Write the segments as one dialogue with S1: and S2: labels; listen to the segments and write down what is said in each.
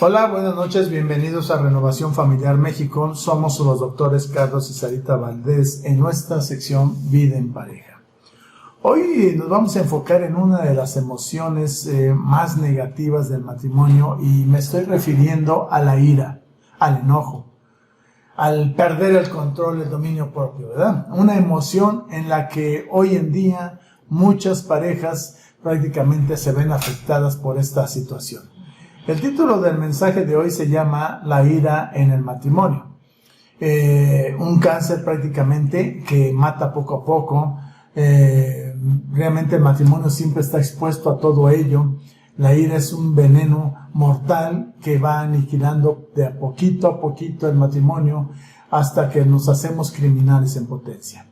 S1: Hola, buenas noches, bienvenidos a Renovación Familiar México. Somos los doctores Carlos y Sarita Valdés en nuestra sección Vida en Pareja. Hoy nos vamos a enfocar en una de las emociones más negativas del matrimonio y me estoy refiriendo a la ira, al enojo, al perder el control, el dominio propio, ¿verdad? Una emoción en la que hoy en día muchas parejas prácticamente se ven afectadas por esta situación. El título del mensaje de hoy se llama La ira en el matrimonio. Un cáncer prácticamente que mata poco a poco. Realmente el matrimonio siempre está expuesto a todo ello. La ira es un veneno mortal que va aniquilando de a poquito el matrimonio hasta que nos hacemos criminales en potencia.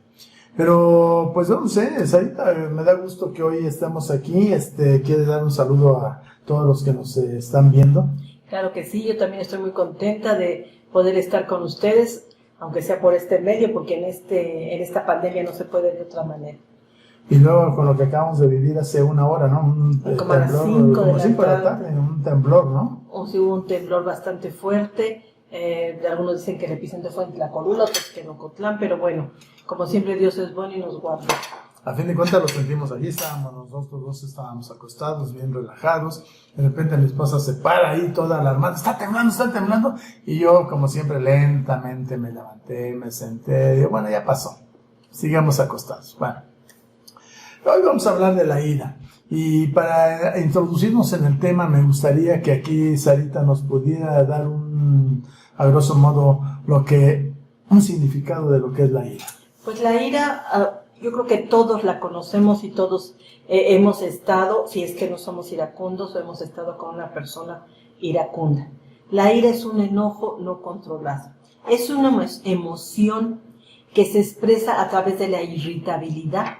S1: Pero pues no sé, Sarita, me da gusto que hoy estemos aquí. ¿Quieres dar un saludo a todos los que nos están viendo?
S2: Claro que sí, yo también estoy muy contenta de poder estar con ustedes, aunque sea por este medio, porque en esta pandemia no se puede de otra manera.
S1: Y luego con lo que acabamos de vivir hace una hora, ¿no?
S2: Como a las 5
S1: de la tarde, un temblor, ¿no?
S2: O sí hubo un temblor bastante fuerte. Algunos dicen que el epicentro fue en Tlacolula, otros que en Ocotlán, pero bueno, como siempre Dios es bueno y nos guarda.
S1: A fin de cuentas lo sentimos allí, nosotros dos estábamos acostados, bien relajados. De repente mi esposa se para ahí toda alarmada, está temblando. Y yo, como siempre, lentamente me levanté, me senté, digo, bueno, ya pasó, sigamos acostados. Bueno, hoy vamos a hablar de la ira. Y para introducirnos en el tema, me gustaría que aquí Sarita nos pudiera dar a grosso modo, un significado de lo que es la ira.
S2: Pues la ira, yo creo que todos la conocemos y todos hemos estado, si es que no somos iracundos, o hemos estado con una persona iracunda. La ira es un enojo no controlado. Es una emoción que se expresa a través de la irritabilidad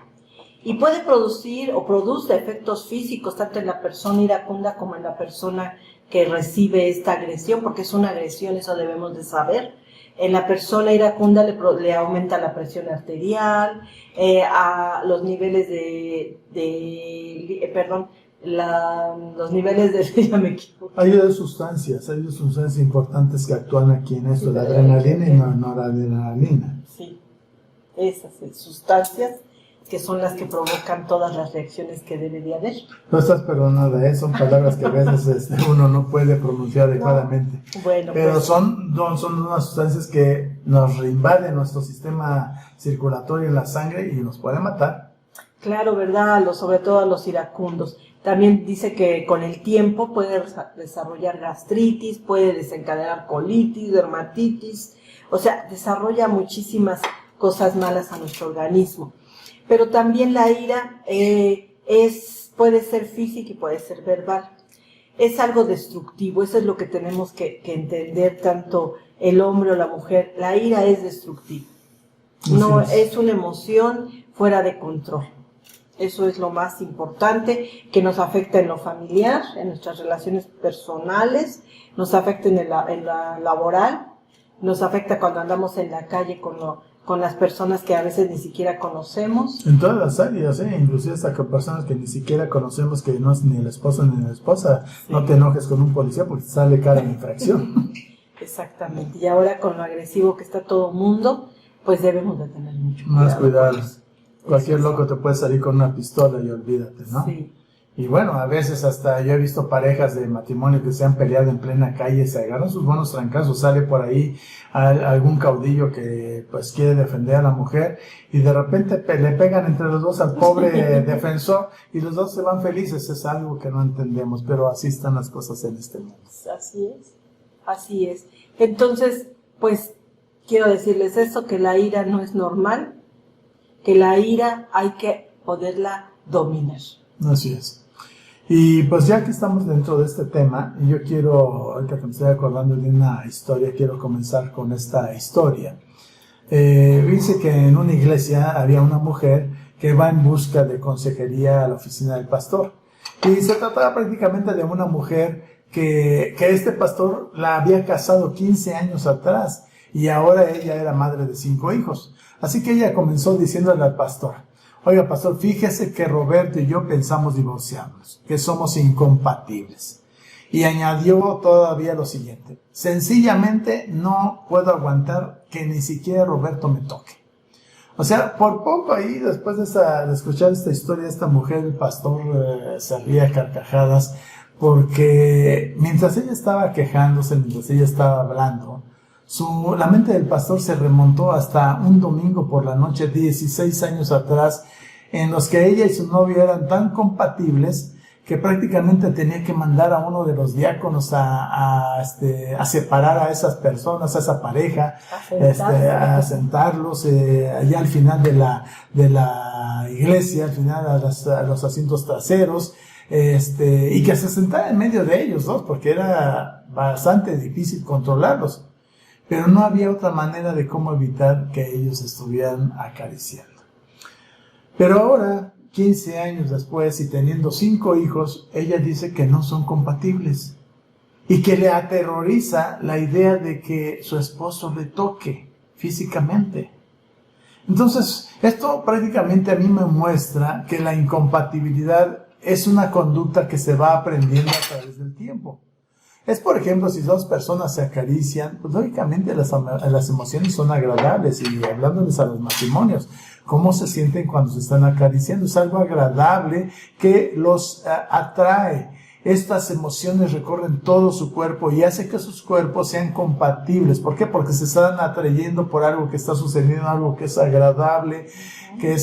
S2: y puede producir o produce efectos físicos tanto en la persona iracunda como en la persona que recibe esta agresión, porque es una agresión, eso debemos de saber. En la persona iracunda le aumenta la presión arterial, a los niveles los niveles de ya me equivoco.
S1: Hay dos sustancias importantes que actúan aquí en esto, la adrenalina y la noradrenalina.
S2: Sí, esas sustancias que son las que provocan todas las reacciones que debería haber.
S1: No estás perdonada, son palabras que a veces uno no puede pronunciar adecuadamente.
S2: No. Bueno,
S1: pero
S2: pues,
S1: son unas sustancias que nos reinvaden nuestro sistema circulatorio en la sangre y nos pueden matar.
S2: Claro, ¿verdad? Sobre todo a los iracundos. También dice que con el tiempo puede desarrollar gastritis, puede desencadenar colitis, dermatitis, o sea, desarrolla muchísimas cosas malas a nuestro organismo. Pero también la ira puede ser física y puede ser verbal. Es algo destructivo, eso es lo que tenemos que entender tanto el hombre o la mujer. La ira es destructiva, no es una emoción fuera de control. Eso es lo más importante, que nos afecta en lo familiar, en nuestras relaciones personales, nos afecta en la laboral, nos afecta cuando andamos en la calle con las personas que a veces ni siquiera conocemos.
S1: En todas las áreas, inclusive hasta con personas que ni siquiera conocemos, que no es ni el esposo ni la esposa. Sí. No te enojes con un policía porque te sale cara en infracción.
S2: Exactamente, y ahora con lo agresivo que está todo el mundo, pues debemos de tener mucho cuidado.
S1: Más cuidado. Cualquier loco te puede salir con una pistola y olvídate, ¿no?
S2: Sí.
S1: Y bueno, a veces hasta yo he visto parejas de matrimonio que se han peleado en plena calle, se agarran sus buenos trancazos, sale por ahí algún caudillo que pues quiere defender a la mujer y de repente le pegan entre los dos al pobre defensor y los dos se van felices. Es algo que no entendemos, pero así están las cosas en este mundo.
S2: Así es. Entonces, pues quiero decirles eso, que la ira no es normal, que la ira hay que poderla dominar.
S1: Así es. Y pues ya que estamos dentro de este tema, yo quiero, ahorita que me estoy acordando de una historia, quiero comenzar con esta historia. Dice que en una iglesia había una mujer que va en busca de consejería a la oficina del pastor. Y se trataba prácticamente de una mujer que este pastor la había casado 15 años atrás y ahora ella era madre de 5 hijos. Así que ella comenzó diciéndole al pastor: oiga, pastor, fíjese que Roberto y yo pensamos divorciarnos, que somos incompatibles. Y añadió todavía lo siguiente: sencillamente no puedo aguantar que ni siquiera Roberto me toque. O sea, por poco ahí, después de escuchar esta historia, esta mujer, el pastor, se ría a carcajadas, porque mientras ella estaba quejándose, mientras ella estaba hablando, la mente del pastor se remontó hasta un domingo por la noche, 16 años atrás, en los que ella y su novio eran tan compatibles que prácticamente tenía que mandar a uno de los diáconos a separar a esas personas, a esa pareja, a sentarlos allá al final de la iglesia, al final a los asientos traseros, y que se sentara en medio de ellos dos, porque era bastante difícil controlarlos. Pero no había otra manera de cómo evitar que ellos estuvieran acariciando. Pero ahora, 15 años después y teniendo 5 hijos, ella dice que no son compatibles y que le aterroriza la idea de que su esposo le toque físicamente. Entonces, esto prácticamente a mí me muestra que la incompatibilidad es una conducta que se va aprendiendo a través del tiempo. Es, por ejemplo, si dos personas se acarician, pues lógicamente las emociones son agradables. Y hablándoles a los matrimonios, ¿cómo se sienten cuando se están acariciando? Es algo agradable que los atrae. Estas emociones recorren todo su cuerpo y hace que sus cuerpos sean compatibles. ¿Por qué? Porque se están atrayendo por algo que está sucediendo, algo que es agradable, que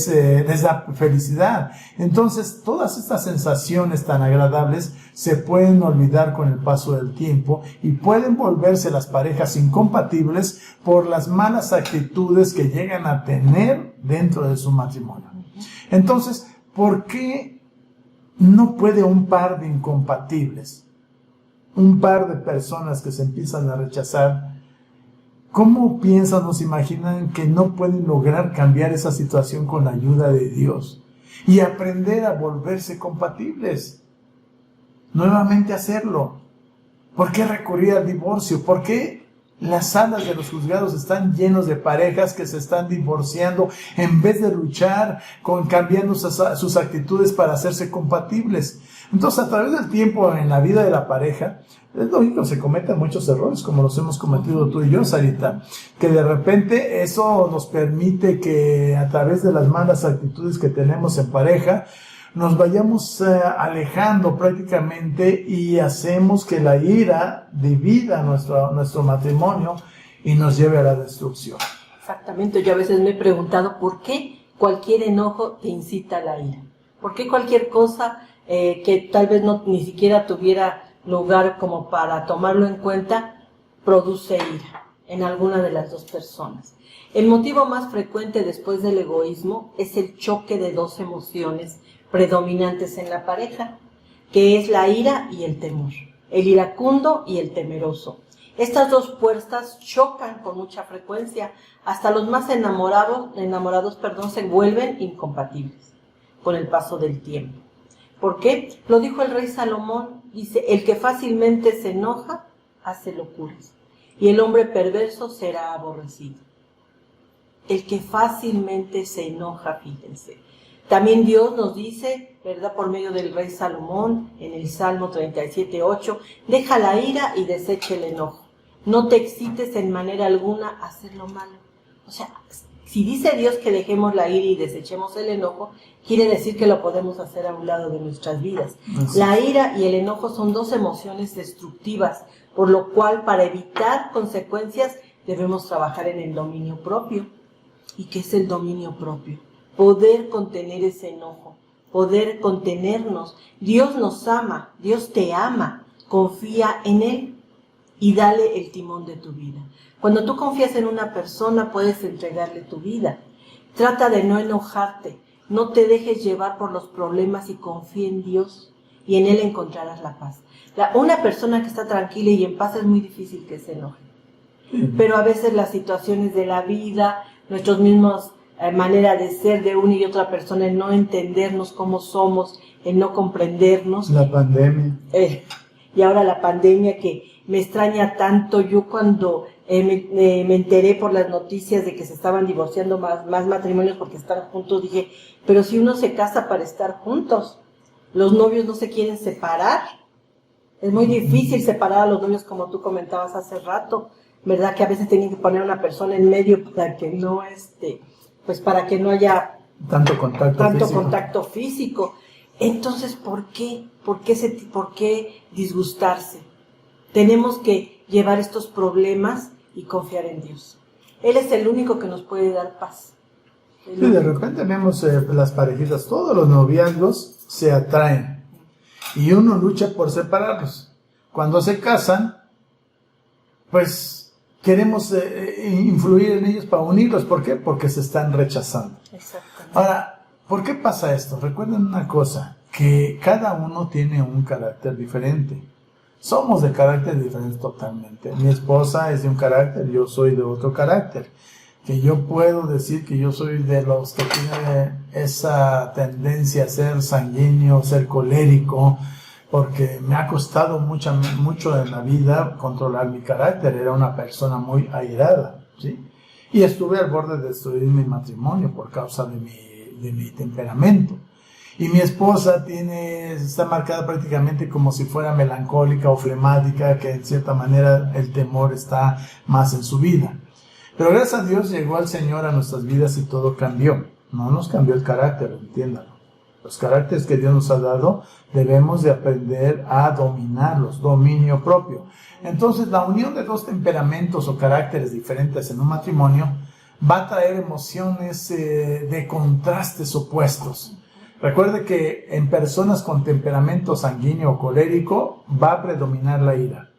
S1: les da felicidad. Entonces, todas estas sensaciones tan agradables se pueden olvidar con el paso del tiempo y pueden volverse las parejas incompatibles por las malas actitudes que llegan a tener dentro de su matrimonio. Entonces, ¿por qué no puede un par de incompatibles, un par de personas que se empiezan a rechazar, cómo piensan o se imaginan que no pueden lograr cambiar esa situación con la ayuda de Dios y aprender a volverse compatibles? Nuevamente hacerlo. ¿Por qué recurrir al divorcio? ¿Por qué las salas de los juzgados están llenos de parejas que se están divorciando en vez de luchar con cambiando sus actitudes para hacerse compatibles? Entonces, a través del tiempo en la vida de la pareja, es lógico, se cometen muchos errores, como los hemos cometido tú y yo, Sarita, que de repente eso nos permite que a través de las malas actitudes que tenemos en pareja, nos vayamos alejando prácticamente y hacemos que la ira divida nuestro matrimonio y nos lleve a la destrucción.
S2: Exactamente, yo a veces me he preguntado por qué cualquier enojo te incita a la ira. ¿Por qué cualquier cosa que tal vez ni siquiera tuviera lugar como para tomarlo en cuenta produce ira en alguna de las dos personas? El motivo más frecuente después del egoísmo es el choque de dos emociones predominantes en la pareja, que es la ira y el temor, el iracundo y el temeroso. Estas dos fuerzas chocan con mucha frecuencia, hasta los más enamorados, se vuelven incompatibles con el paso del tiempo. ¿Por qué? Lo dijo el rey Salomón, dice: el que fácilmente se enoja hace locuras, y el hombre perverso será aborrecido. El que fácilmente se enoja, fíjense. También Dios nos dice, ¿verdad?, por medio del rey Salomón, en el Salmo 37:8, deja la ira y desecha el enojo. No te excites en manera alguna a hacer lo malo. O sea, si dice Dios que dejemos la ira y desechemos el enojo, quiere decir que lo podemos hacer a un lado de nuestras vidas. La ira y el enojo son dos emociones destructivas, por lo cual, para evitar consecuencias, debemos trabajar en el dominio propio. ¿Y qué es el dominio propio? Poder contener ese enojo, poder contenernos. Dios nos ama, Dios te ama, confía en Él y dale el timón de tu vida. Cuando tú confías en una persona, puedes entregarle tu vida. Trata de no enojarte, no te dejes llevar por los problemas y confía en Dios. y en Él encontrarás la paz. Una persona que está tranquila y en paz es muy difícil que se enoje. Pero a veces las situaciones de la vida, nuestros mismos manera de ser de una y otra persona, en no entendernos cómo somos, en no comprendernos.
S1: La pandemia.
S2: Y ahora la pandemia que me extraña tanto. Yo cuando me enteré por las noticias de que se estaban divorciando más matrimonios porque están juntos, dije, pero si uno se casa para estar juntos, los novios no se quieren separar. Es muy difícil separar a los novios, como tú comentabas hace rato, ¿verdad? Que a veces tienen que poner una persona en medio para que no pues para que no haya
S1: tanto contacto
S2: físico. Entonces, ¿por qué disgustarse? Tenemos que llevar estos problemas y confiar en Dios. Él es el único que nos puede dar paz.
S1: Sí, de repente vemos las parejitas, todos los noviazgos se atraen y uno lucha por separarlos. Cuando se casan, pues queremos influir en ellos para unirlos. ¿Por qué? Porque se están rechazando.
S2: Exactamente.
S1: Ahora, ¿por qué pasa esto? Recuerden una cosa, que cada uno tiene un carácter diferente. Somos de carácter diferente totalmente. Mi esposa es de un carácter, yo soy de otro carácter. Que yo puedo decir que yo soy de los que tiene esa tendencia a ser sanguíneo, ser colérico, porque me ha costado mucho en la vida controlar mi carácter. Era una persona muy airada, ¿sí? Y estuve al borde de destruir mi matrimonio por causa de mi temperamento. Y mi esposa está marcada prácticamente como si fuera melancólica o flemática, que en cierta manera el temor está más en su vida. Pero gracias a Dios llegó el Señor a nuestras vidas y todo cambió. No nos cambió el carácter, entiéndanlo. Los caracteres que Dios nos ha dado debemos de aprender a dominarlos, dominio propio. Entonces la unión de dos temperamentos o caracteres diferentes en un matrimonio va a traer emociones de contrastes opuestos. Recuerde que en personas con temperamento sanguíneo o colérico va a predominar la ira.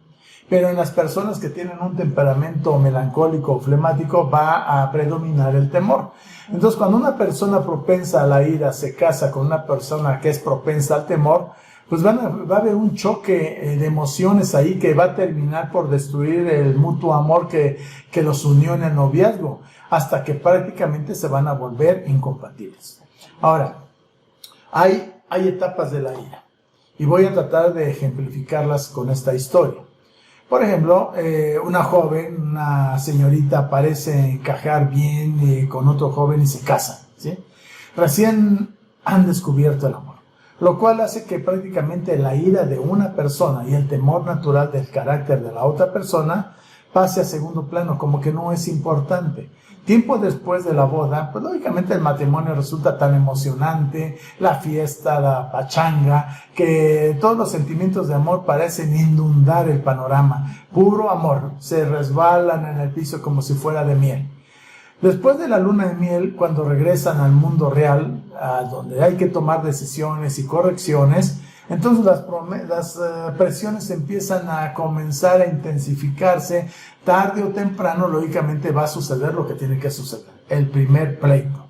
S1: Pero en las personas que tienen un temperamento melancólico o flemático va a predominar el temor. Entonces, cuando una persona propensa a la ira se casa con una persona que es propensa al temor, pues va a haber un choque de emociones ahí que va a terminar por destruir el mutuo amor que los unió en el noviazgo, hasta que prácticamente se van a volver incompatibles. Ahora, hay etapas de la ira y voy a tratar de ejemplificarlas con esta historia. Por ejemplo, una joven, una señorita parece encajar bien con otro joven y se casan, ¿sí? Recién han descubierto el amor, lo cual hace que prácticamente la ira de una persona y el temor natural del carácter de la otra persona pase a segundo plano, como que no es importante. Tiempo después de la boda, pues lógicamente el matrimonio resulta tan emocionante, la fiesta, la pachanga, que todos los sentimientos de amor parecen inundar el panorama. Puro amor, se resbalan en el piso como si fuera de miel. Después de la luna de miel, cuando regresan al mundo real, donde hay que tomar decisiones y correcciones, entonces las presiones empiezan a comenzar a intensificarse. Tarde o temprano, lógicamente, va a suceder lo que tiene que suceder. El primer pleito.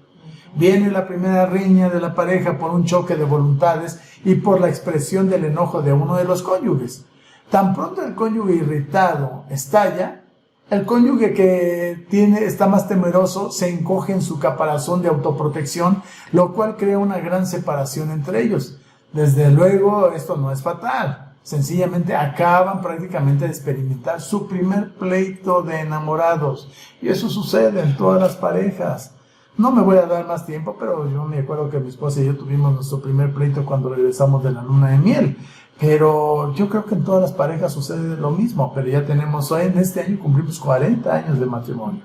S1: Viene la primera riña de la pareja por un choque de voluntades y por la expresión del enojo de uno de los cónyuges. Tan pronto el cónyuge irritado estalla, el cónyuge que está más temeroso se encoge en su caparazón de autoprotección, lo cual crea una gran separación entre ellos. Desde luego, esto no es fatal. Sencillamente acaban prácticamente de experimentar su primer pleito de enamorados. Y eso sucede en todas las parejas. No me voy a dar más tiempo, pero yo me acuerdo que mi esposa y yo tuvimos nuestro primer pleito cuando regresamos de la luna de miel. Pero yo creo que en todas las parejas sucede lo mismo. Pero ya tenemos, hoy en este año cumplimos 40 años de matrimonio.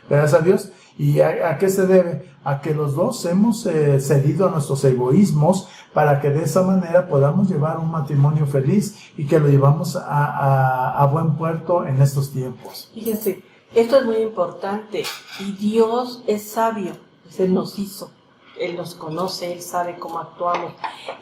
S1: Gracias a Dios. ¿Y a qué se debe? A que los dos hemos cedido a nuestros egoísmos para que de esa manera podamos llevar un matrimonio feliz y que lo llevamos a buen puerto en estos tiempos.
S2: Fíjense, esto es muy importante y Dios es sabio, pues Él nos hizo, Él nos conoce, Él sabe cómo actuamos.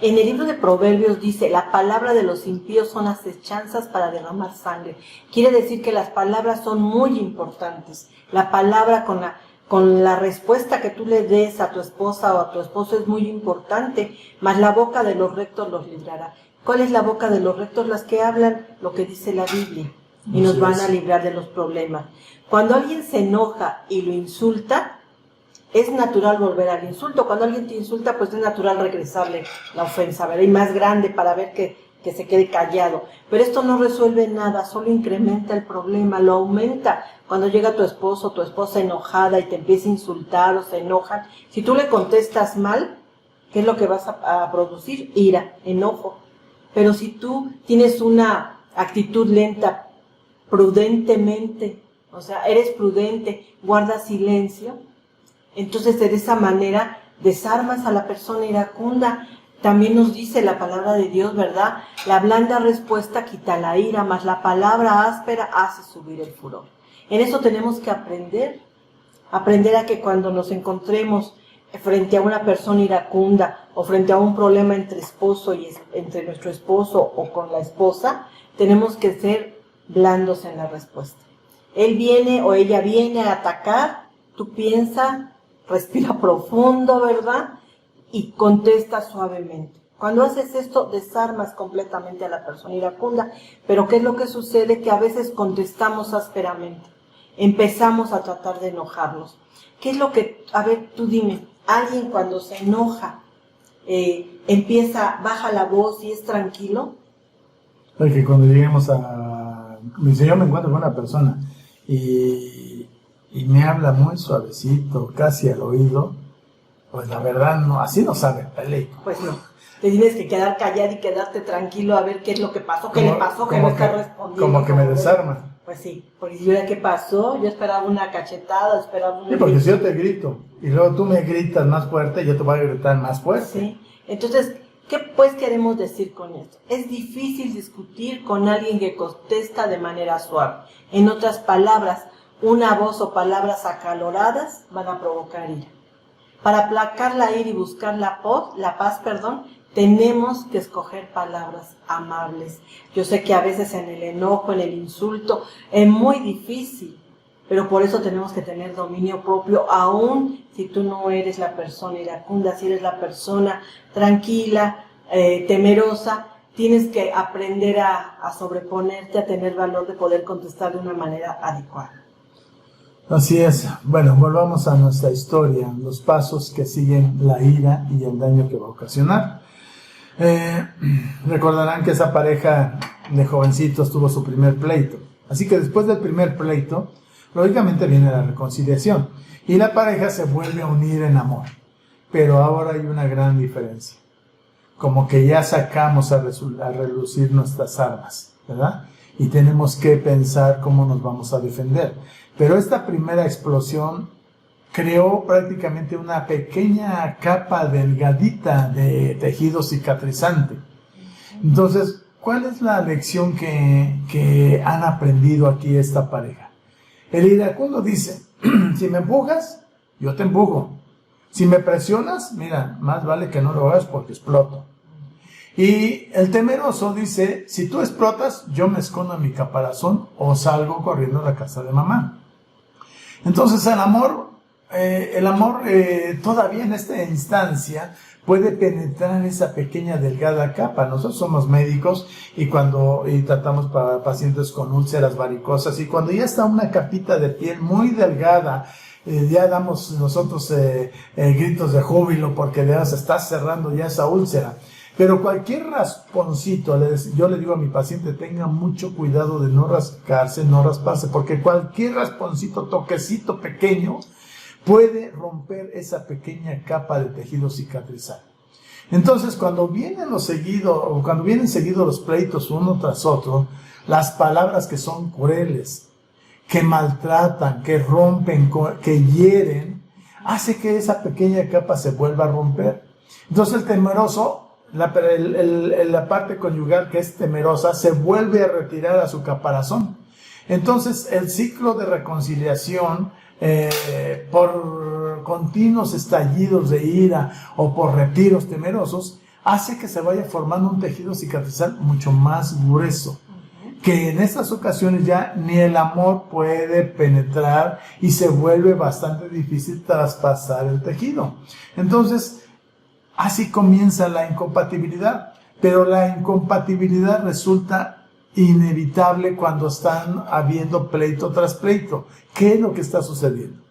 S2: En el libro de Proverbios dice, la palabra de los impíos son acechanzas para derramar sangre. Quiere decir que las palabras son muy importantes. La palabra con la respuesta que tú le des a tu esposa o a tu esposo es muy importante, mas la boca de los rectos los librará. ¿Cuál es la boca de los rectos? Las que hablan lo que dice la Biblia y nos van a librar de los problemas. Cuando alguien se enoja y lo insulta, es natural volver al insulto. Cuando alguien te insulta, pues es natural regresarle la ofensa, ¿verdad? Y más grande para ver que se quede callado. Pero esto no resuelve nada, solo incrementa el problema, lo aumenta. Cuando llega tu esposo o tu esposa enojada y te empieza a insultar o se enojan, si tú le contestas mal, ¿qué es lo que vas a producir? Ira, enojo. Pero si tú tienes una actitud lenta, prudentemente, o sea, eres prudente, guardas silencio, entonces de esa manera desarmas a la persona iracunda. También nos dice la palabra de Dios, ¿verdad? La blanda respuesta quita la ira, mas la palabra áspera hace subir el furor. En eso tenemos que aprender a que cuando nos encontremos frente a una persona iracunda o frente a un problema entre nuestro esposo o con la esposa, tenemos que ser blandos en la respuesta. Él viene o ella viene a atacar, tú piensa, respira profundo, ¿verdad? Y contesta suavemente. Cuando haces esto, desarmas completamente a la persona iracunda. Pero ¿qué es lo que sucede? Que a veces contestamos ásperamente. Empezamos a tratar de enojarnos. ¿Qué es lo que, a ver, tú dime, alguien cuando se enoja, baja la voz y es tranquilo?
S1: Porque cuando lleguemos si yo me encuentro con una persona y me habla muy suavecito, casi al oído, pues la verdad, no, así no sabe pelear.
S2: Pues no. Te tienes que quedar callado y quedarte tranquilo a ver qué es lo que pasó, qué le pasó, que no está respondiendo.
S1: Como que me desarma.
S2: Pues sí, porque si yo ya qué pasó, yo esperaba una cachetada, esperaba un...
S1: Sí, porque si yo te grito y luego tú me gritas más fuerte, yo te voy a gritar más fuerte.
S2: Sí, entonces, ¿qué pues queremos decir con esto? Es difícil discutir con alguien que contesta de manera suave. En otras palabras, una voz o palabras acaloradas van a provocar ira. Para aplacar la ira y buscar la paz, tenemos que escoger palabras amables. Yo sé que a veces en el enojo, en el insulto, es muy difícil, pero por eso tenemos que tener dominio propio, aun si tú no eres la persona iracunda, si eres la persona tranquila, temerosa, tienes que aprender a sobreponerte, a tener valor de poder contestar de una manera adecuada.
S1: Así es. Bueno, volvamos a nuestra historia, los pasos que siguen la ira y el daño que va a ocasionar. Recordarán que esa pareja de jovencitos tuvo su primer pleito. Así que después del primer pleito, lógicamente viene la reconciliación y la pareja se vuelve a unir en amor. Pero ahora hay una gran diferencia. Como que ya sacamos a relucir nuestras armas, ¿verdad? Y tenemos que pensar cómo nos vamos a defender. Pero esta primera explosión creó prácticamente una pequeña capa delgadita de tejido cicatrizante. Entonces, ¿cuál es la lección que han aprendido aquí esta pareja? El iracundo dice, si me empujas, yo te empujo. Si me presionas, mira, más vale que no lo hagas porque exploto. Y el temeroso dice, si tú explotas, yo me escondo en mi caparazón o salgo corriendo a la casa de mamá. Entonces el amor todavía en esta instancia puede penetrar esa pequeña delgada capa. Nosotros somos médicos y tratamos para pacientes con úlceras varicosas y cuando ya está una capita de piel muy delgada, ya damos nosotros gritos de júbilo porque ya se está cerrando ya esa úlcera. Pero cualquier rasponcito, yo le digo a mi paciente, tenga mucho cuidado de no rascarse, no rasparse, porque cualquier rasponcito, toquecito pequeño, puede romper esa pequeña capa de tejido cicatrizal. Entonces, cuando vienen seguidos los pleitos uno tras otro, las palabras que son crueles, que maltratan, que rompen, que hieren, hace que esa pequeña capa se vuelva a romper. Entonces el temeroso, la parte conyugal que es temerosa, se vuelve a retirar a su caparazón. Entonces el ciclo de reconciliación, por continuos estallidos de ira o por retiros temerosos, hace que se vaya formando un tejido cicatrizal mucho más grueso, que en estas ocasiones ya ni el amor puede penetrar y se vuelve bastante difícil traspasar el tejido. Entonces, así comienza la incompatibilidad. pero la incompatibilidad resulta inevitable cuando están habiendo pleito tras pleito. ¿Qué es lo que está sucediendo?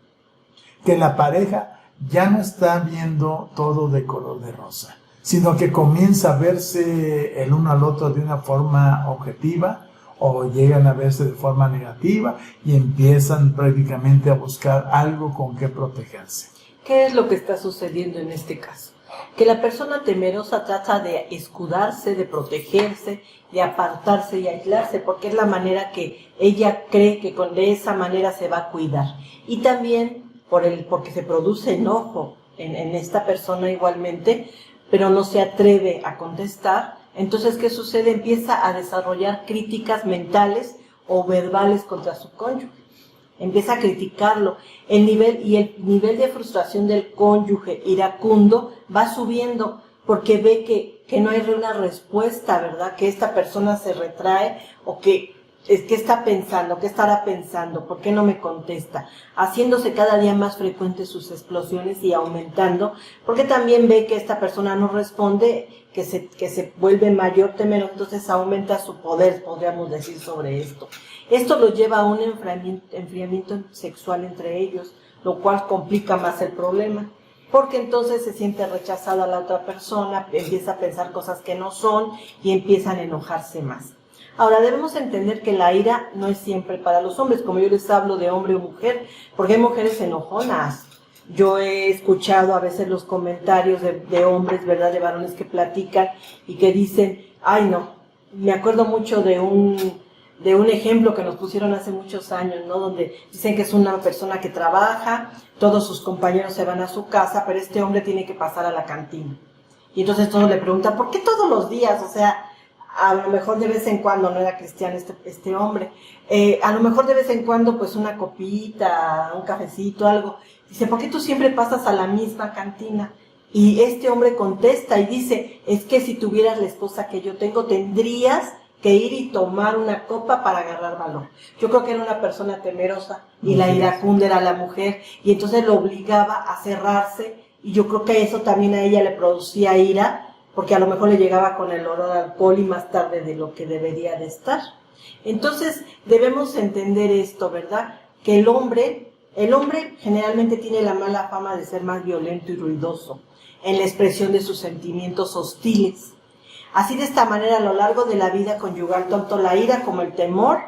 S1: Que la pareja ya no está viendo todo de color de rosa, sino que comienza a verse el uno al otro de una forma objetiva, o llegan a verse de forma negativa y empiezan prácticamente a buscar algo con que protegerse.
S2: ¿Qué es lo que está sucediendo en este caso? Que la persona temerosa trata de escudarse, de protegerse, de apartarse y aislarse, porque es la manera que ella cree que de esa manera se va a cuidar. Y también porque se produce enojo en esta persona igualmente, pero no se atreve a contestar. Entonces, ¿qué sucede? Empieza a desarrollar críticas mentales o verbales contra su cónyuge. Empieza a criticarlo. El nivel de frustración del cónyuge iracundo va subiendo porque ve que no hay una respuesta, ¿verdad? Que esta persona se retrae o ¿qué está pensando? ¿Qué estará pensando? ¿Por qué no me contesta? Haciéndose cada día más frecuentes sus explosiones y aumentando, porque también ve que esta persona no responde, que se vuelve mayor temor, entonces aumenta su poder, podríamos decir, sobre esto. Esto lo lleva a un enfriamiento sexual entre ellos, lo cual complica más el problema, porque entonces se siente rechazada la otra persona, empieza a pensar cosas que no son y empiezan a enojarse más. Ahora, debemos entender que la ira no es siempre para los hombres, como yo les hablo de hombre o mujer, porque hay mujeres enojonas. Yo he escuchado a veces los comentarios de hombres, ¿verdad?, de varones que platican y que dicen, ay no, me acuerdo mucho de un ejemplo que nos pusieron hace muchos años, ¿no?, donde dicen que es una persona que trabaja, todos sus compañeros se van a su casa, pero este hombre tiene que pasar a la cantina. Y entonces todos le preguntan, ¿por qué todos los días? O sea, a lo mejor de vez en cuando, no era cristiano este hombre, a lo mejor de vez en cuando pues una copita, un cafecito, algo. Dice, ¿por qué tú siempre pasas a la misma cantina? Y este hombre contesta y dice, es que si tuvieras la esposa que yo tengo, tendrías que ir y tomar una copa para agarrar valor. Yo creo que era una persona temerosa y la iracunda era la mujer, y entonces lo obligaba a cerrarse, y yo creo que eso también a ella le producía ira, porque a lo mejor le llegaba con el olor al alcohol y más tarde de lo que debería de estar. Entonces debemos entender esto, ¿verdad? Que el hombre generalmente tiene la mala fama de ser más violento y ruidoso en la expresión de sus sentimientos hostiles. Así, de esta manera, a lo largo de la vida conyugal, tanto la ira como el temor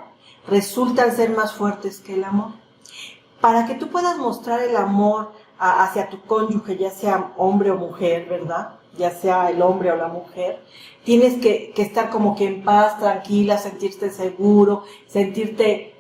S2: resultan ser más fuertes que el amor. Para que tú puedas mostrar el amor hacia tu cónyuge, ya sea hombre o mujer, ¿verdad?, ya sea el hombre o la mujer, tienes que estar como que en paz, tranquila, sentirte seguro, sentirte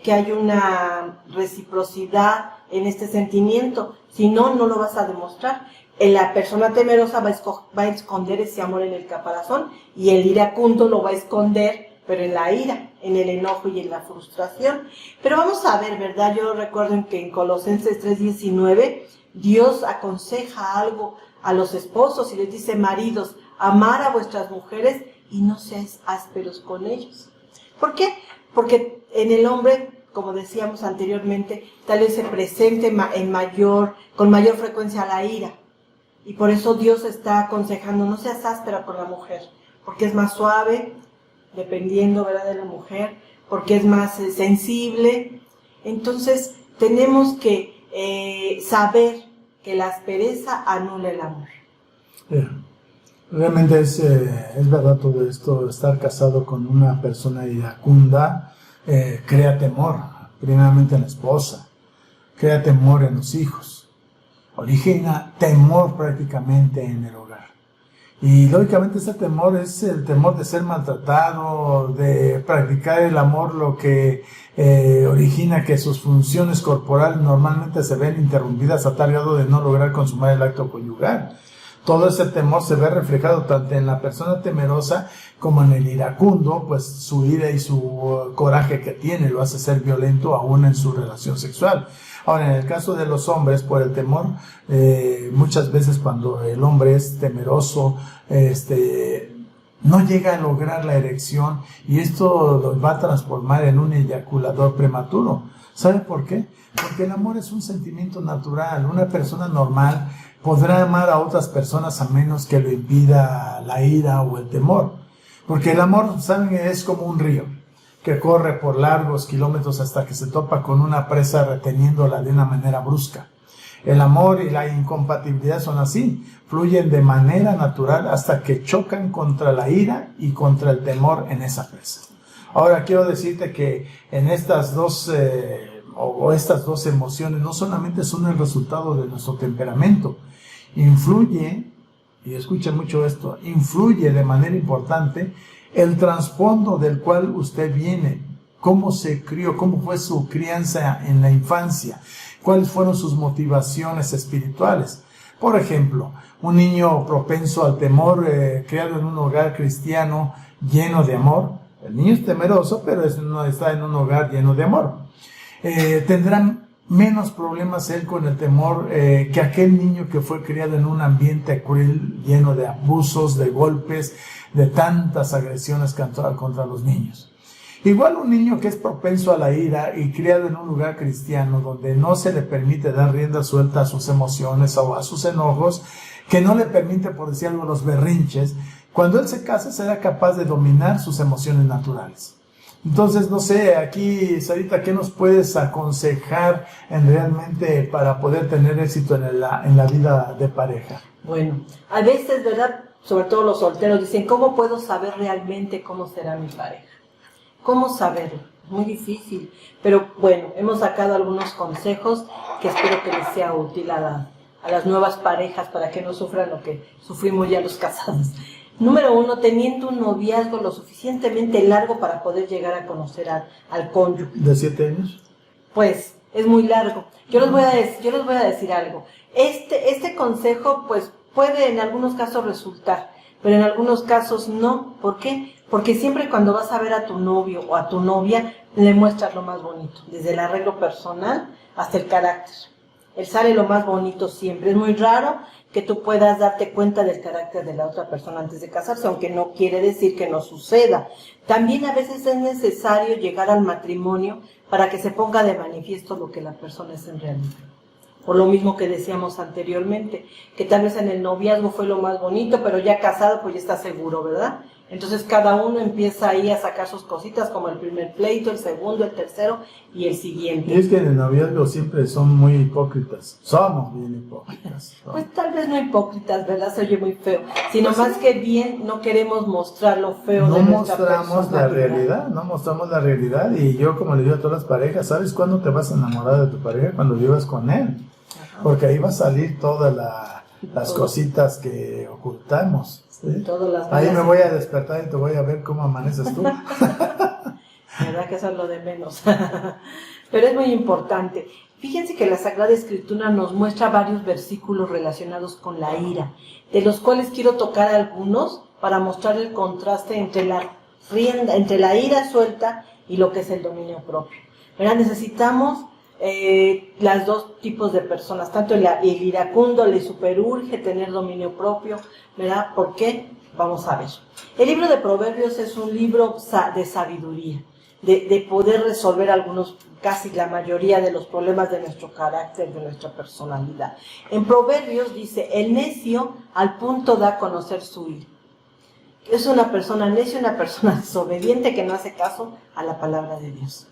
S2: que hay una reciprocidad en este sentimiento. Si no, no lo vas a demostrar. La persona temerosa va a esconder ese amor en el caparazón, y el iracundo lo va a esconder, pero en la ira, en el enojo y en la frustración. Pero vamos a ver, ¿verdad? Yo recuerdo que en Colosenses 3:19, Dios aconseja algo a los esposos y les dice, maridos, amar a vuestras mujeres y no seáis ásperos con ellos. ¿Por qué? Porque en el hombre, como decíamos anteriormente, tal vez se presente con mayor frecuencia la ira. Y por eso Dios está aconsejando, no seas áspera con la mujer, porque es más suave, dependiendo, ¿verdad?, de la mujer, porque es más sensible. Entonces tenemos que saber que la aspereza anula el amor.
S1: Realmente es verdad todo esto. Estar casado con una persona iracunda crea temor, primeramente en la esposa, crea temor en los hijos, origina temor prácticamente en el hogar. Y lógicamente ese temor es el temor de ser maltratado, de practicar el amor, lo que origina que sus funciones corporales normalmente se ven interrumpidas a tal grado de no lograr consumar el acto conyugal. Todo ese temor se ve reflejado tanto en la persona temerosa como en el iracundo, pues su ira y su coraje que tiene lo hace ser violento aún en su relación sexual. Ahora, en el caso de los hombres, por el temor, muchas veces cuando el hombre es temeroso, no llega a lograr la erección y esto lo va a transformar en un eyaculador prematuro. ¿Sabe por qué? Porque el amor es un sentimiento natural. Una persona normal podrá amar a otras personas a menos que lo impida la ira o el temor. Porque el amor, ¿saben? Es como un río que corre por largos kilómetros hasta que se topa con una presa reteniéndola de una manera brusca. El amor y la incompatibilidad son así, fluyen de manera natural hasta que chocan contra la ira y contra el temor en esa presa. Ahora quiero decirte que en estas dos emociones no solamente son el resultado de nuestro temperamento, influye, y escucha mucho esto, influye de manera importante el trasfondo del cual usted viene, cómo se crió, cómo fue su crianza en la infancia, cuáles fueron sus motivaciones espirituales. Por ejemplo, un niño propenso al temor, criado en un hogar cristiano lleno de amor. El niño es temeroso, pero no está en un hogar lleno de amor. Tendrá menos problemas él con el temor que aquel niño que fue criado en un ambiente cruel, lleno de abusos, de golpes, de tantas agresiones contra los niños. Igual un niño que es propenso a la ira y criado en un lugar cristiano donde no se le permite dar rienda suelta a sus emociones o a sus enojos, que no le permite, por decir algo, los berrinches, cuando él se case será capaz de dominar sus emociones naturales. Entonces, no sé, aquí, Sarita, ¿qué nos puedes aconsejar realmente para poder tener éxito en la vida de pareja?
S2: Bueno, a veces, ¿verdad? Sobre todo los solteros dicen, ¿cómo puedo saber realmente cómo será mi pareja? ¿Cómo saberlo? Muy difícil. Pero bueno, hemos sacado algunos consejos que espero que les sea útil a las nuevas parejas para que no sufran lo que sufrimos ya los casados. Número 1, teniendo un noviazgo lo suficientemente largo para poder llegar a conocer al cónyuge.
S1: ¿De 7 años?
S2: Pues es muy largo. Yo les voy a decir algo. Este consejo pues puede en algunos casos resultar, pero en algunos casos no. ¿Por qué? Porque siempre cuando vas a ver a tu novio o a tu novia, le muestras lo más bonito, desde el arreglo personal hasta el carácter. Él sale lo más bonito siempre. Es muy raro que tú puedas darte cuenta del carácter de la otra persona antes de casarse, aunque no quiere decir que no suceda. También a veces es necesario llegar al matrimonio para que se ponga de manifiesto lo que la persona es en realidad. Por lo mismo que decíamos anteriormente, que tal vez en el noviazgo fue lo más bonito, pero ya casado pues ya está seguro, ¿verdad? Entonces cada uno empieza ahí a sacar sus cositas, como el primer pleito, el segundo, el tercero y el siguiente.
S1: Y es que en el noviazgo siempre son muy hipócritas. Somos bien hipócritas.
S2: Pues tal vez no hipócritas, ¿verdad? Se oye muy feo. Sino más que bien no queremos mostrar lo feo de nuestra persona.
S1: No mostramos la realidad. Y yo, como le digo a todas las parejas, ¿sabes cuándo te vas a enamorar de tu pareja? Cuando vivas con él. Ajá. Porque ahí va a salir todas las cositas que ocultamos. ¿Sí? Ahí me voy a despertar y te voy a ver cómo amaneces tú.
S2: ¿Verdad que eso es lo de menos? Pero es muy importante. Fíjense que la Sagrada Escritura nos muestra varios versículos relacionados con la ira, de los cuales quiero tocar algunos para mostrar el contraste entre la ira suelta y lo que es el dominio propio. ¿Verdad? Necesitamos las dos tipos de personas, tanto el iracundo le superurge tener dominio propio, ¿verdad? ¿Por qué? Vamos a ver. El libro de Proverbios es un libro de sabiduría, de poder resolver casi la mayoría de los problemas de nuestro carácter, de nuestra personalidad. En Proverbios dice, el necio al punto da a conocer su ira. Es una persona necia, una persona desobediente que no hace caso a la palabra de Dios.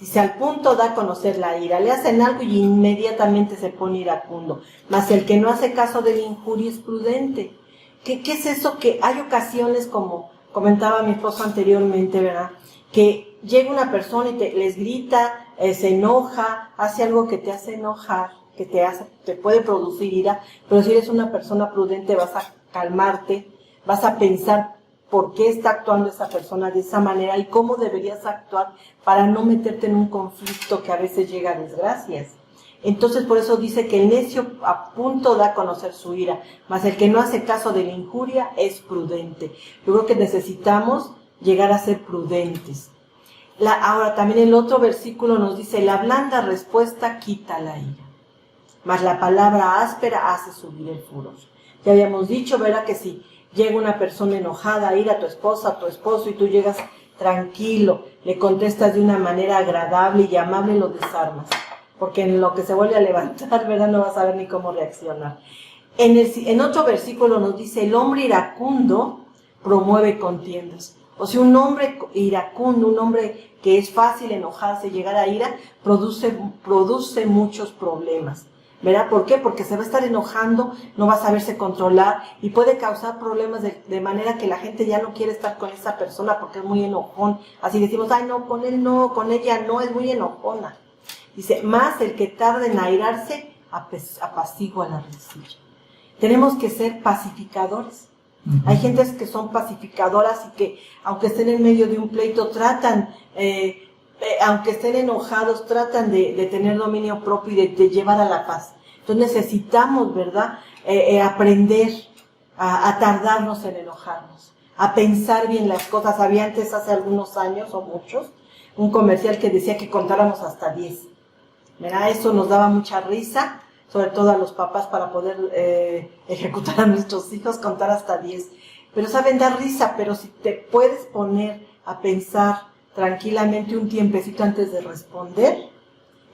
S2: Dice, al punto da a conocer la ira. Le hacen algo y inmediatamente se pone iracundo. Mas el que no hace caso de la injuria es prudente. ¿Qué es eso? Que hay ocasiones, como comentaba mi esposo anteriormente, ¿verdad? Que llega una persona y les grita, se enoja, hace algo que te hace enojar, que te puede producir ira, pero si eres una persona prudente vas a calmarte, vas a pensar por qué está actuando esa persona de esa manera y cómo deberías actuar para no meterte en un conflicto que a veces llega a desgracias. Entonces por eso dice que el necio a punto da a conocer su ira, mas el que no hace caso de la injuria es prudente. Yo creo que necesitamos llegar a ser prudentes. Ahora también el otro versículo nos dice, la blanda respuesta quita la ira, mas la palabra áspera hace subir el furor. Ya habíamos dicho, ¿verdad? Que llega una persona enojada a ir a tu esposa, a tu esposo, y tú llegas tranquilo, le contestas de una manera agradable y amable, lo desarmas. Porque en lo que se vuelve a levantar, ¿verdad? No vas a saber ni cómo reaccionar. En otro versículo nos dice, el hombre iracundo promueve contiendas. O sea, un hombre iracundo, un hombre que es fácil enojarse, llegar a ira, produce muchos problemas, ¿verdad? ¿Por qué? Porque se va a estar enojando, no va a saberse controlar y puede causar problemas de manera que la gente ya no quiere estar con esa persona porque es muy enojón. Así decimos, ay, no, con él no, con ella no, es muy enojona. Dice, más el que tarda en airarse, apacigua la rencilla. Tenemos que ser pacificadores. Hay gentes que son pacificadoras y que, aunque estén en medio de un pleito, tratan, aunque estén enojados, tratan de tener dominio propio y de llevar a la paz. Entonces necesitamos, ¿verdad?, aprender a tardarnos en enojarnos, a pensar bien las cosas. Había antes, hace algunos años o muchos, un comercial que decía que contáramos hasta 10. ¿Verdad? Eso nos daba mucha risa, sobre todo a los papás, para poder ejecutar a nuestros hijos, contar hasta 10. Pero saben dar risa, pero si te puedes poner a pensar tranquilamente un tiempecito antes de responder,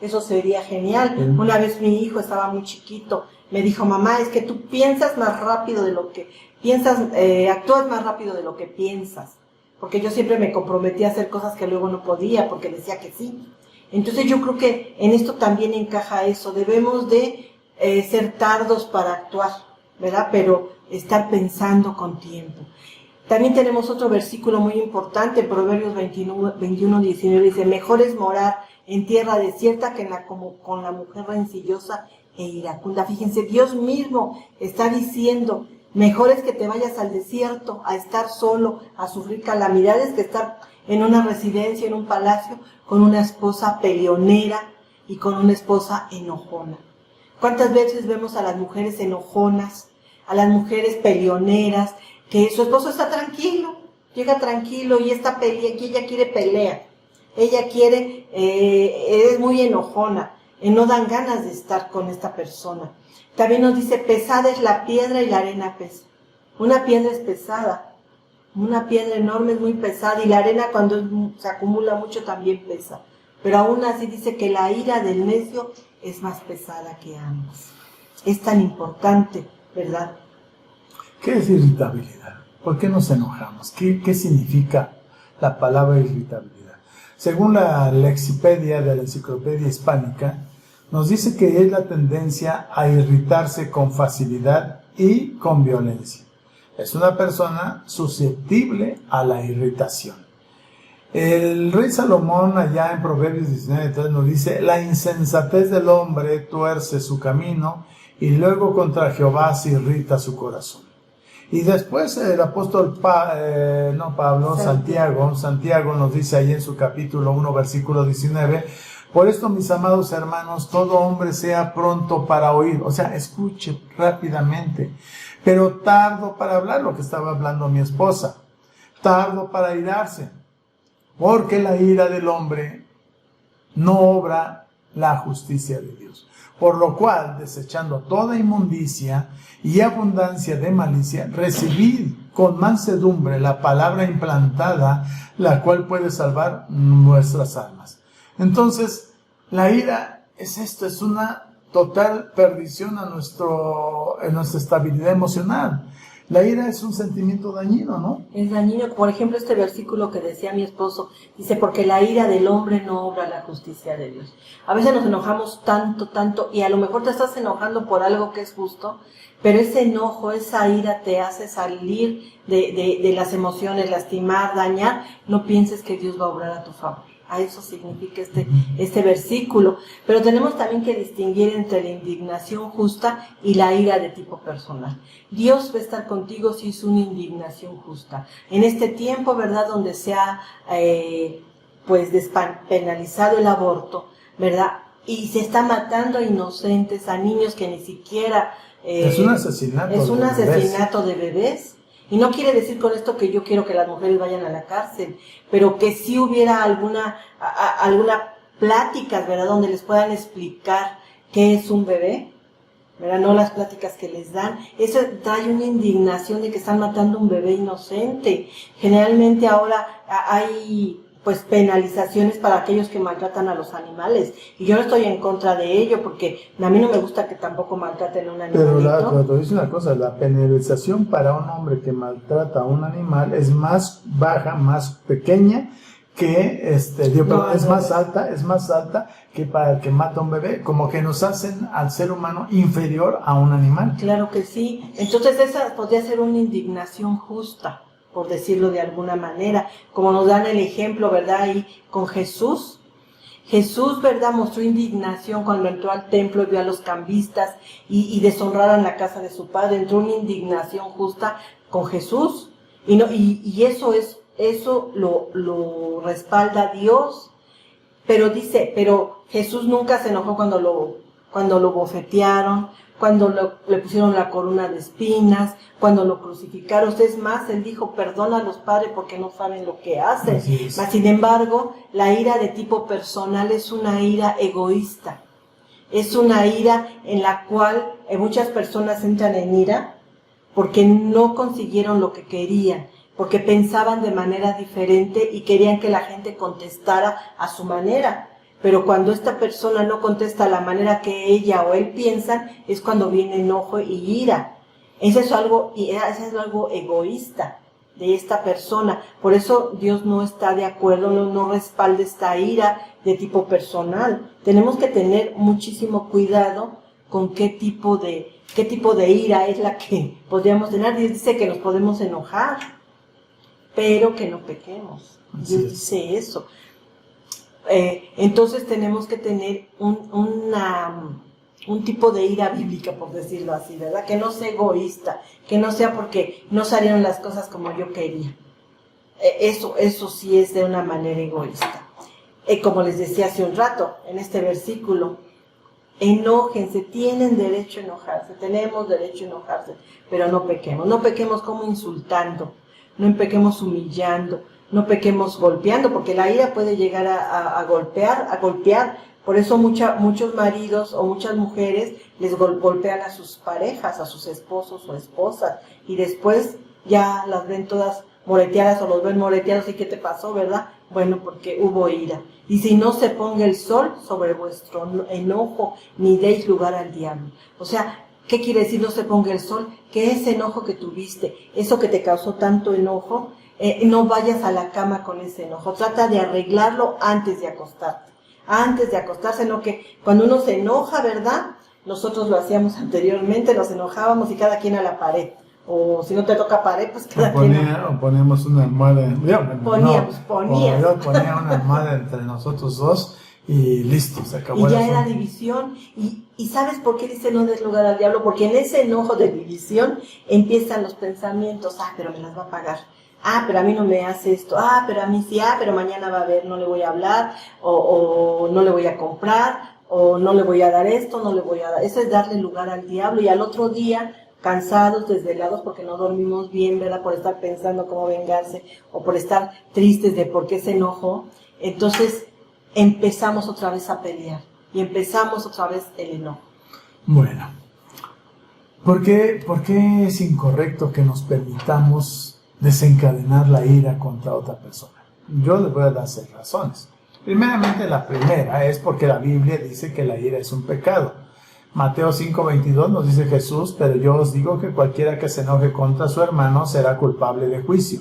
S2: eso sería genial. Una vez mi hijo estaba muy chiquito, me dijo, mamá, es que tú piensas más rápido de lo que piensas, actúas más rápido de lo que piensas. Porque yo siempre me comprometía a hacer cosas que luego no podía, porque decía que sí. Entonces yo creo que en esto también encaja eso, debemos de ser tardos para actuar, ¿verdad? Pero estar pensando con tiempo. También tenemos otro versículo muy importante, Proverbios 21, 19, dice, mejor es morar en tierra desierta que con la mujer rencillosa e iracunda. Fíjense, Dios mismo está diciendo, mejor es que te vayas al desierto, a estar solo, a sufrir calamidades, que estar en una residencia, en un palacio, con una esposa peleonera y con una esposa enojona. ¿Cuántas veces vemos a las mujeres enojonas, a las mujeres peleoneras, que su esposo está tranquilo, llega tranquilo y esta pelea, que ella quiere pelea, ella quiere, es muy enojona, no dan ganas de estar con esta persona. También nos dice, pesada es la piedra y la arena pesa. Una piedra es pesada, una piedra enorme es muy pesada, y la arena cuando se acumula mucho también pesa. Pero aún así dice que la ira del necio es más pesada que ambos. Es tan importante, ¿verdad?
S1: ¿Qué es irritabilidad? ¿Por qué nos enojamos? ¿Qué significa la palabra irritabilidad? Según la Lexipedia de la Enciclopedia Hispánica, nos dice que es la tendencia a irritarse con facilidad y con violencia. Es una persona susceptible a la irritación. El rey Salomón, allá en Proverbios 19:3, nos dice, la insensatez del hombre tuerce su camino y luego contra Jehová se irrita su corazón. Y después el apóstol Santiago nos dice ahí en su capítulo 1, versículo 19, por esto, mis amados hermanos, todo hombre sea pronto para oír, o sea, escuche rápidamente, pero tardo para hablar, lo que estaba hablando mi esposa, tardo para irarse, porque la ira del hombre no obra la justicia de Dios. Por lo cual, desechando toda inmundicia y abundancia de malicia, recibid con mansedumbre la palabra implantada, la cual puede salvar nuestras almas. Entonces, la ira es esto, es una total perdición en nuestra estabilidad emocional. La ira es un sentimiento dañino, ¿no?
S2: Es dañino. Por ejemplo, este versículo que decía mi esposo, dice, porque la ira del hombre no obra la justicia de Dios. A veces nos enojamos tanto, y a lo mejor te estás enojando por algo que es justo, pero ese enojo, esa ira te hace salir de las emociones, lastimar, dañar. No pienses que Dios va a obrar a tu favor. A eso significa este versículo. Pero tenemos también que distinguir entre la indignación justa y la ira de tipo personal. Dios va a estar contigo si es una indignación justa. En este tiempo, ¿verdad?, donde se ha despenalizado el aborto, ¿verdad?, y se está matando a inocentes, a niños que ni siquiera...
S1: es un asesinato.
S2: Es un asesinato de bebés. Y no quiere decir con esto que yo quiero que las mujeres vayan a la cárcel, pero que sí hubiera alguna plática, ¿verdad?, donde les puedan explicar qué es un bebé, ¿verdad? No las pláticas que les dan. Eso trae una indignación de que están matando un bebé inocente. Generalmente ahora hay pues penalizaciones para aquellos que maltratan a los animales, y yo no estoy en contra de ello, porque a mí no me gusta que tampoco maltraten a un animalito.
S1: Pero te dice una cosa, la penalización para un hombre que maltrata a un animal es más baja, más pequeña que, es más alta que para el que mata a un bebé, como que nos hacen al ser humano inferior a un animal.
S2: Claro que sí, entonces esa podría ser una indignación justa, por decirlo de alguna manera, como nos dan el ejemplo, ¿verdad? Ahí con Jesús. Jesús, ¿verdad?, mostró indignación cuando entró al templo y vio a los cambistas y deshonraran la casa de su padre. Entró una indignación justa con Jesús, y eso lo respalda Dios. Pero Jesús nunca se enojó cuando lo bofetearon, cuando le pusieron la corona de espinas, cuando lo crucificaron. Es más, él dijo, perdónalos, Padre, porque no saben lo que hacen. Mas, sin embargo, la ira de tipo personal es una ira egoísta. Es una ira en la cual muchas personas entran en ira porque no consiguieron lo que querían, porque pensaban de manera diferente y querían que la gente contestara a su manera. Pero cuando esta persona no contesta la manera que ella o él piensan, es cuando viene enojo y ira. Eso es algo egoísta de esta persona. Por eso Dios no está de acuerdo, no respalda esta ira de tipo personal. Tenemos que tener muchísimo cuidado con qué tipo de ira es la que podríamos tener. Dios dice que nos podemos enojar, pero que no pequemos. Dios dice eso. Entonces tenemos que tener un tipo de ira bíblica, por decirlo así, ¿verdad? Que no sea egoísta, que no sea porque no salieron las cosas como yo quería. Eso sí es de una manera egoísta. Como les decía hace un rato, en este versículo, enójense, tienen derecho a enojarse, tenemos derecho a enojarse, pero no pequemos. No pequemos como insultando, no pequemos humillando, no pequemos golpeando, porque la ira puede llegar a golpear. Por eso muchos maridos o muchas mujeres les golpean a sus parejas, a sus esposos o esposas, y después ya las ven todas moreteadas o los ven moreteados. ¿Y qué te pasó, verdad? Bueno, porque hubo ira. Y si no se ponga el sol sobre vuestro enojo, ni deis lugar al diablo. O sea, ¿qué quiere decir no se ponga el sol? Que ese enojo que tuviste, eso que te causó tanto enojo, no vayas a la cama con ese enojo. Trata de arreglarlo antes de acostarte. Antes de acostarse, no que cuando uno se enoja, ¿verdad? Nosotros lo hacíamos anteriormente, nos enojábamos y cada quien a la pared. O si no te toca pared, pues cada quien.
S1: O poníamos una almohada.
S2: Poníamos.
S1: Yo ponía una almohada entre nosotros dos y listo, se acabó.
S2: Y ya era división. ¿Y sabes por qué dice no des lugar al diablo? Porque en ese enojo de división empiezan los pensamientos. Pero me las va a pagar. Pero a mí no me hace esto. Pero a mí sí. Pero mañana va a haber, no le voy a hablar. O no le voy a comprar. O no le voy a dar esto, no le voy a dar. Eso es darle lugar al diablo. Y al otro día, cansados, desvelados, porque no dormimos bien, ¿verdad? Por estar pensando cómo vengarse. O por estar tristes de por qué se enojó. Entonces, empezamos otra vez a pelear. Y empezamos otra vez el enojo.
S1: Bueno. ¿Por qué es incorrecto que nos permitamos desencadenar la ira contra otra persona? Yo les voy a dar 6 razones. Primeramente, la primera es porque la Biblia dice que la ira es un pecado. Mateo 5:22 nos dice Jesús, pero yo os digo que cualquiera que se enoje contra su hermano será culpable de juicio.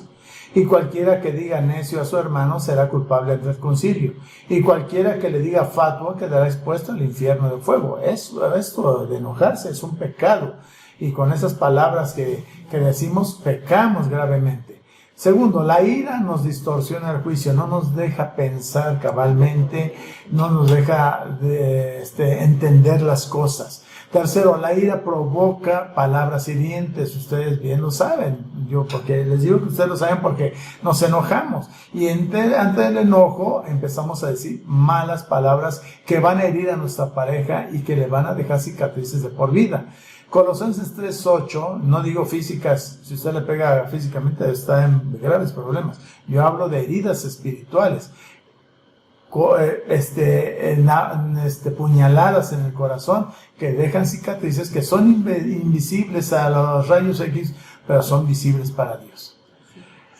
S1: Y cualquiera que diga necio a su hermano será culpable del concilio. Y cualquiera que le diga fatuo quedará expuesto al infierno de fuego. Esto de enojarse es un pecado. Y con esas palabras que decimos, pecamos gravemente. Segundo, la ira nos distorsiona el juicio, no nos deja pensar cabalmente, no nos deja entender las cosas. Tercero, la ira provoca palabras hirientes, ustedes bien lo saben, porque les digo que ustedes lo saben porque nos enojamos. Y ante el enojo empezamos a decir malas palabras que van a herir a nuestra pareja y que le van a dejar cicatrices de por vida. Colosenses 3:8, no digo físicas, si usted le pega físicamente está en graves problemas. Yo hablo de heridas espirituales. puñaladas en el corazón que dejan cicatrices que son invisibles a los rayos X, pero son visibles para Dios.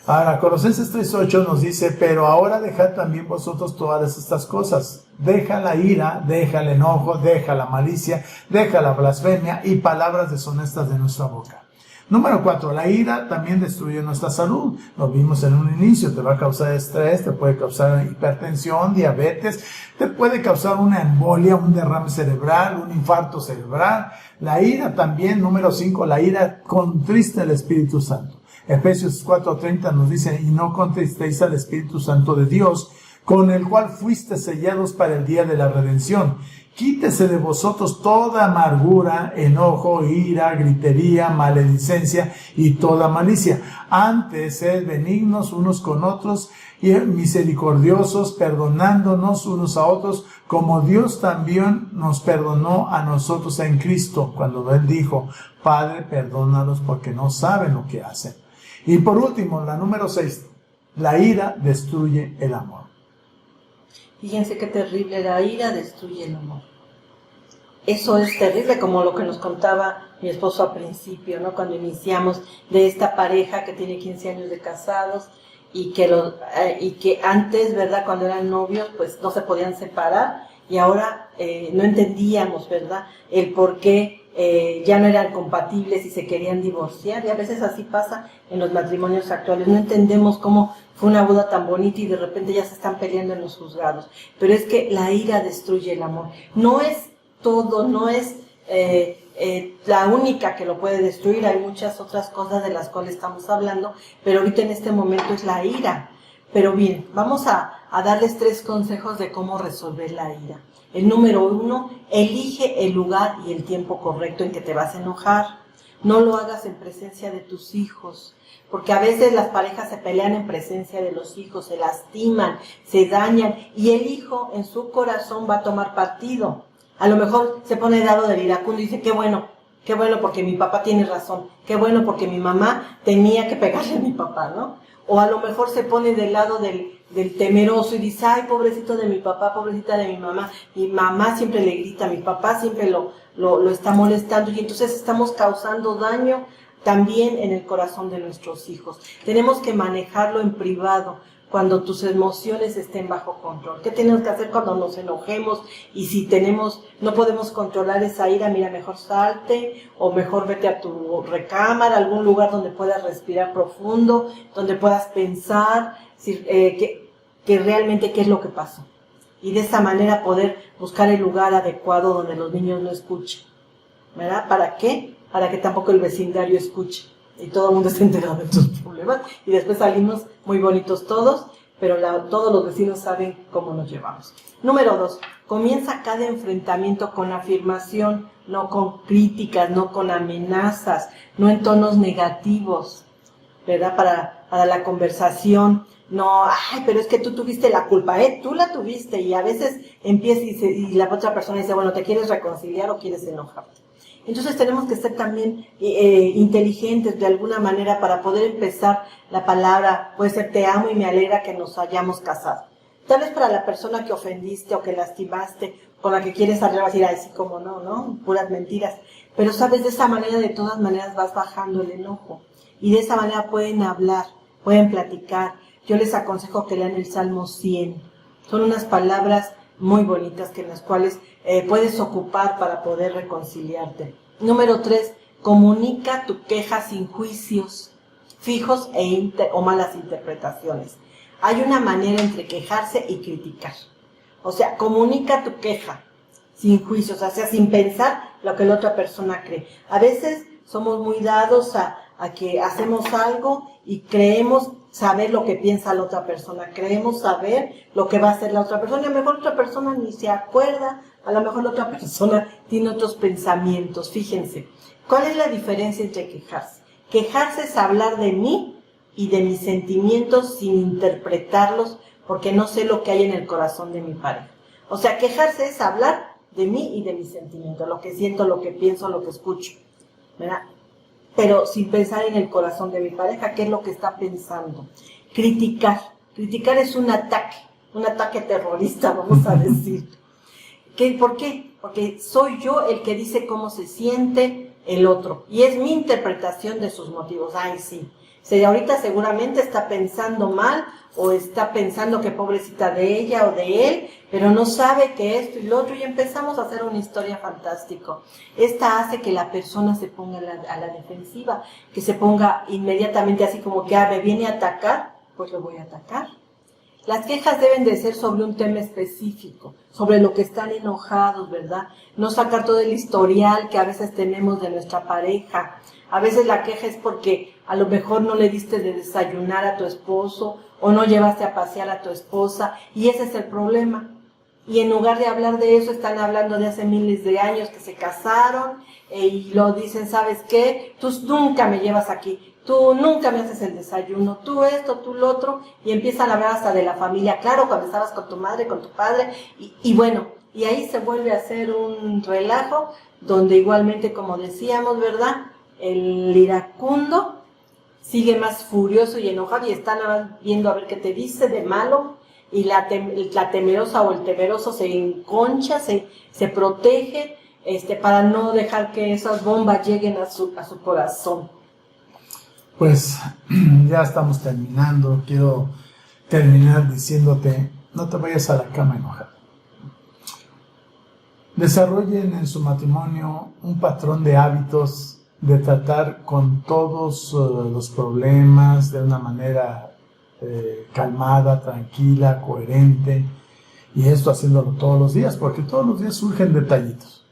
S1: Ahora, Colosenses 3:8 nos dice, pero ahora dejad también vosotros todas estas cosas. Deja la ira, deja el enojo, deja la malicia, deja la blasfemia y palabras deshonestas de nuestra boca. Número 4, la ira también destruye nuestra salud. Lo vimos en un inicio, te va a causar estrés, te puede causar hipertensión, diabetes, te puede causar una embolia, un derrame cerebral, un infarto cerebral. La ira también, número 5, la ira contrista el Espíritu Santo. Efesios 4:30 nos dice, y no contristéis al Espíritu Santo de Dios, con el cual fuiste sellados para el día de la redención. Quítese de vosotros toda amargura, enojo, ira, gritería, maledicencia y toda malicia. Antes, sed benignos unos con otros y misericordiosos, perdonándonos unos a otros, como Dios también nos perdonó a nosotros en Cristo, cuando Él dijo, Padre, perdónalos porque no saben lo que hacen. Y por último, la número 6, la ira destruye el amor.
S2: Fíjense qué terrible, la ira destruye el amor. Eso es terrible, como lo que nos contaba mi esposo al principio, ¿no? Cuando iniciamos de esta pareja que tiene 15 años de casados y que antes, ¿verdad? Cuando eran novios, pues no se podían separar y ahora no entendíamos, ¿verdad? El por qué ya no eran compatibles y se querían divorciar, y a veces así pasa en los matrimonios actuales. No entendemos cómo fue una boda tan bonita y de repente ya se están peleando en los juzgados. Pero es que la ira destruye el amor. No es todo, no es la única que lo puede destruir. Hay muchas otras cosas de las cuales estamos hablando, pero ahorita en este momento es la ira. Pero bien, vamos a darles 3 consejos de cómo resolver la ira. El número 1, elige el lugar y el tiempo correcto en que te vas a enojar. No lo hagas en presencia de tus hijos, porque a veces las parejas se pelean en presencia de los hijos, se lastiman, se dañan, y el hijo en su corazón va a tomar partido. A lo mejor se pone dado del iracundo y dice, qué bueno porque mi papá tiene razón, qué bueno porque mi mamá tenía que pegarle a mi papá, ¿no? O a lo mejor se pone del lado del temeroso y dice, ay, pobrecito de mi papá, pobrecita de mi mamá siempre le grita, mi papá siempre lo está molestando, y entonces estamos causando daño también en el corazón de nuestros hijos. Tenemos que manejarlo en privado, cuando tus emociones estén bajo control. ¿Qué tenemos que hacer cuando nos enojemos? Y si no podemos controlar esa ira, mira, mejor salte, o mejor vete a tu recámara, algún lugar donde puedas respirar profundo, donde puedas pensar que realmente qué es lo que pasó. Y de esa manera poder buscar el lugar adecuado donde los niños no escuchen, ¿verdad? ¿Para qué? Para que tampoco el vecindario escuche y todo el mundo esté enterado de tus problemas, y después salimos muy bonitos todos, pero todos los vecinos saben cómo nos llevamos. Número 2, comienza cada enfrentamiento con afirmación, no con críticas, no con amenazas, no en tonos negativos, ¿verdad? Para la conversación. No, ay, pero es que tú tuviste la culpa, tú la tuviste, y a veces empieza y la otra persona dice, bueno, ¿te quieres reconciliar o quieres enojarte? Entonces tenemos que ser también inteligentes de alguna manera para poder empezar la palabra, puede ser te amo y me alegra que nos hayamos casado. Tal vez para la persona que ofendiste o que lastimaste, con la que quieres hablar, vas a decir, ay, sí, cómo no, puras mentiras. Pero sabes, de esa manera, de todas maneras, vas bajando el enojo. Y de esa manera pueden hablar, pueden platicar. Yo les aconsejo que lean el Salmo 100. Son unas palabras muy bonitas en las cuales puedes ocupar para poder reconciliarte. Número 3, comunica tu queja sin juicios fijos o malas interpretaciones. Hay una manera entre quejarse y criticar. O sea, comunica tu queja sin juicios, o sea, sin pensar lo que la otra persona cree. A veces somos muy dados a que hacemos algo y creemos saber lo que piensa la otra persona, creemos saber lo que va a hacer la otra persona, y a lo mejor la otra persona ni se acuerda, a lo mejor la otra persona tiene otros pensamientos. Fíjense, ¿cuál es la diferencia entre quejarse? Quejarse es hablar de mí y de mis sentimientos sin interpretarlos, porque no sé lo que hay en el corazón de mi pareja. O sea, quejarse es hablar de mí y de mis sentimientos, lo que siento, lo que pienso, lo que escucho, ¿verdad? Pero sin pensar en el corazón de mi pareja, qué es lo que está pensando. Criticar es un ataque, un ataque terrorista, vamos a decir. ¿Por qué? Porque soy yo el que dice cómo se siente el otro, y es mi interpretación de sus motivos. Ay, sí. Ahorita seguramente está pensando mal, o está pensando que pobrecita de ella o de él, pero no sabe que esto y lo otro, y empezamos a hacer una historia fantástica. Esta hace que la persona se ponga a la defensiva, que se ponga inmediatamente así como que, me viene a atacar, pues lo voy a atacar. Las quejas deben de ser sobre un tema específico, sobre lo que están enojados, ¿verdad? No sacar todo el historial que a veces tenemos de nuestra pareja. A veces la queja es porque a lo mejor no le diste de desayunar a tu esposo o no llevaste a pasear a tu esposa, y ese es el problema. Y en lugar de hablar de eso, están hablando de hace miles de años que se casaron y lo dicen, ¿sabes qué? Tú nunca me llevas aquí, tú nunca me haces el desayuno, tú esto, tú lo otro, y empiezan a hablar hasta de la familia, claro, cuando estabas con tu madre, con tu padre, y bueno, y ahí se vuelve a hacer un relajo, donde igualmente, como decíamos, ¿verdad?, el iracundo sigue más furioso y enojado, y están viendo a ver qué te dice de malo, y la temerosa o el temeroso se enconcha, se protege, para no dejar que esas bombas lleguen a su corazón.
S1: Pues ya estamos terminando. Quiero terminar diciéndote, no te vayas a la cama enojado. Desarrollen en su matrimonio un patrón de hábitos de tratar con todos los problemas de una manera calmada, tranquila, coherente, y esto haciéndolo todos los días, porque todos los días surgen detallitos.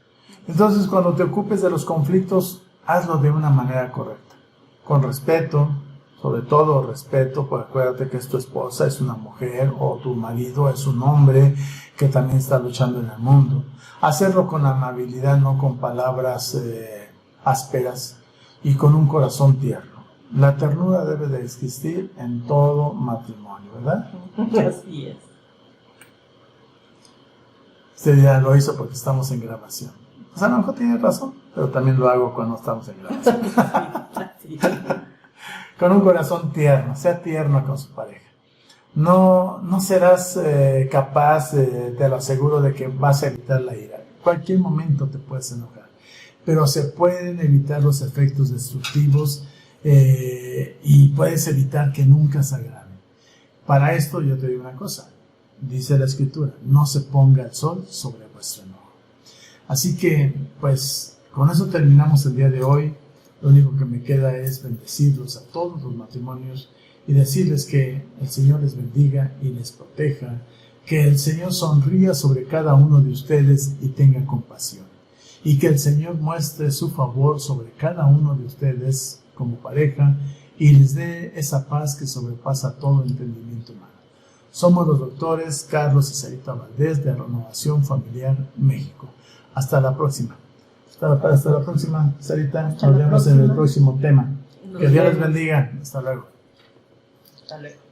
S1: Entonces, cuando te ocupes de los conflictos, hazlo de una manera correcta, con respeto, sobre todo respeto, porque acuérdate que es tu esposa, es una mujer, o tu marido es un hombre que también está luchando en el mundo. Hacerlo con amabilidad, no con palabras ásperas, y con un corazón tierno. La ternura debe de existir en todo matrimonio, ¿verdad?
S2: Así es.
S1: Usted ya lo hizo porque estamos en grabación. O sea, a lo mejor tiene razón, pero también lo hago cuando estamos en grabación.
S2: Sí.
S1: Con un corazón tierno, sea tierno con su pareja. No serás capaz, te lo aseguro, de que vas a evitar la ira. En cualquier momento te puedes enojar, pero se pueden evitar los efectos destructivos y puedes evitar que nunca se agraven. Para esto yo te digo una cosa, dice la Escritura, no se ponga el sol sobre vuestro enojo. Así que, pues, con eso terminamos el día de hoy. Lo único que me queda es bendecirlos a todos los matrimonios y decirles que el Señor les bendiga y les proteja, que el Señor sonría sobre cada uno de ustedes y tenga compasión, y que el Señor muestre su favor sobre cada uno de ustedes como pareja y les dé esa paz que sobrepasa todo entendimiento humano. Somos los doctores Carlos y Sarita Valdés de Renovación Familiar México. Hasta la próxima. Hasta la próxima, Sarita. Nos vemos en el próximo tema. Que Dios les bendiga. Hasta luego.
S2: Hasta luego.